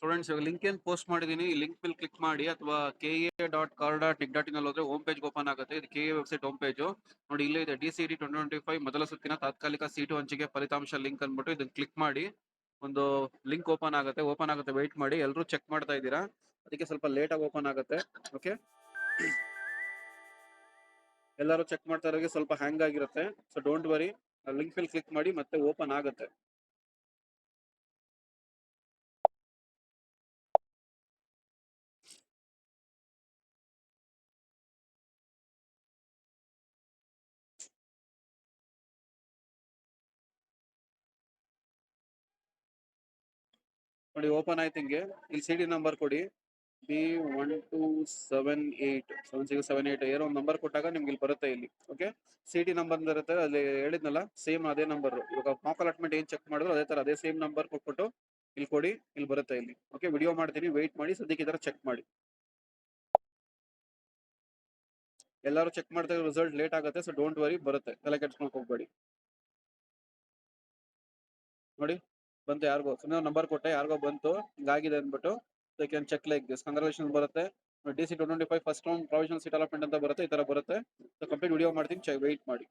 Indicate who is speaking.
Speaker 1: Students ಇವಾಗ link ಏನು post ಮಾಡಿದ್ದೀನಿ, ಈ ಲಿಂಕ್ ಮೇಲೆ ಕ್ಲಿಕ್ ಮಾಡಿ ಅಥವಾ ke.carda.nic.in ಅಲ್ಲಿ ಹೋದ್ರೆ ಹೋಮ್ ಪೇಜ್ ಓಪನ್ ಆಗುತ್ತೆ. ಇದು ಕೆಎ ವೆಬ್ಸೈಟ್ ಹೋಮ್ ಪೇಜು. ನೋಡಿ ಇಲ್ಲೇ ಇದೆ DCET 2025 ಮೊದಲ ಸುತ್ತಿನ ತಾತ್ಕಾಲಿಕ ಸೀಟು ಹಂಚಿಕೆ ಫಲಿತಾಂಶ ಲಿಂಕ್ ಅಂದ್ಬಿಟ್ಟು ಇದನ್ನ ಕ್ಲಿಕ್ ಮಾಡಿ ಒಂದು ಲಿಂಕ್ ಓಪನ್ ಆಗುತ್ತೆ ವೆಯ್ಟ್ ಮಾಡಿ. ಎಲ್ಲರೂ ಚೆಕ್ ಮಾಡ್ತಾ ಇದ್ದೀರಾ, ಅದಕ್ಕೆ ಸ್ವಲ್ಪ ಲೇಟ್ ಆಗಿ ಓಪನ್ ಆಗುತ್ತೆ. ಓಕೆ, ಎಲ್ಲರೂ ಚೆಕ್ ಮಾಡ್ತಾ ಇರೋರಿಗೆ ಸ್ವಲ್ಪ ಹ್ಯಾಂಗ್ ಆಗಿರುತ್ತೆ. ಸೊ ಡೋಂಟ್ ವರಿ, ಲಿಂಕ್ ಮೇಲೆ ಕ್ಲಿಕ್ ಮಾಡಿ ಮತ್ತೆ ಓಪನ್ ಆಗುತ್ತೆ. ನೋಡಿ ಓಪನ್ ಆಯ್ತು. ಹಿಂಗೆ ಇಲ್ಲಿ ಸಿಡಿ ನಂಬರ್ ಕೊಡಿ, B1278 ಏನೋ ಒಂದು ನಂಬರ್ ಕೊಟ್ಟಾಗ ನಿಮ್ಗೆ ಇಲ್ಲಿ ಬರುತ್ತೆ. ಇಲ್ಲಿ ಓಕೆ, ಸಿಟಿ ನಂಬರ್ ಇರುತ್ತೆ, ಅಲ್ಲಿ ಹೇಳಿದ್ನಲ್ಲ ಸೇಮ್ ಅದೇ ನಂಬರ್. ಇವಾಗ ಮಾಕ್ ಅಲಾಟ್ಮೆಂಟ್ ಏನ್ ಚೆಕ್ ಮಾಡಿದ್ರು ಅದೇ ತರ ಅದೇ ಸೇಮ್ ನಂಬರ್ ಕೊಟ್ಬಿಟ್ಟು ಇಲ್ಲಿ ಕೊಡಿ, ಇಲ್ಲಿ ಬರುತ್ತೆ ಇಲ್ಲಿ. ಓಕೆ, ವಿಡಿಯೋ ಮಾಡ್ತೀನಿ, ವೆಯ್ಟ್ ಮಾಡಿ, ಸದ್ಯಕ್ಕೆ ಇದರ ಚೆಕ್ ಮಾಡಿ. ಎಲ್ಲರೂ ಚೆಕ್ ಮಾಡ್ತಾ ರಿಸಲ್ಟ್ ಲೇಟ್ ಆಗುತ್ತೆ, ಸೊ ಡೋಂಟ್ ವರಿ, ಬರುತ್ತೆ, ತಲೆ ಕೆಡ್ಸ್ಕೊಳಕ್ ಹೋಗ್ಬೇಡಿ. ನೋಡಿ ಬಂತು, ಯಾರಿಗೋ ಸುಮ್ಮನೆ ನಂಬರ್ ಕೊಟ್ಟೆ, ಯಾರಿಗೋ ಬಂತು ಹಿಂಗಾಗಿದೆ ಅಂದ್ಬಿಟ್ಟು. So can check like this, congratulation ಬರುತ್ತೆ. DC 2025 first round provisional seat allotment ಅಂತ ಬರುತ್ತೆ, ಈ ತರ ಬರುತ್ತೆ. ಸೊ ಕಂಪ್ಲೀಟ್ ವಿಡಿಯೋ ಮಾಡ್ತೀನಿ, ವೆಯ್ಟ್ ಮಾಡಿ.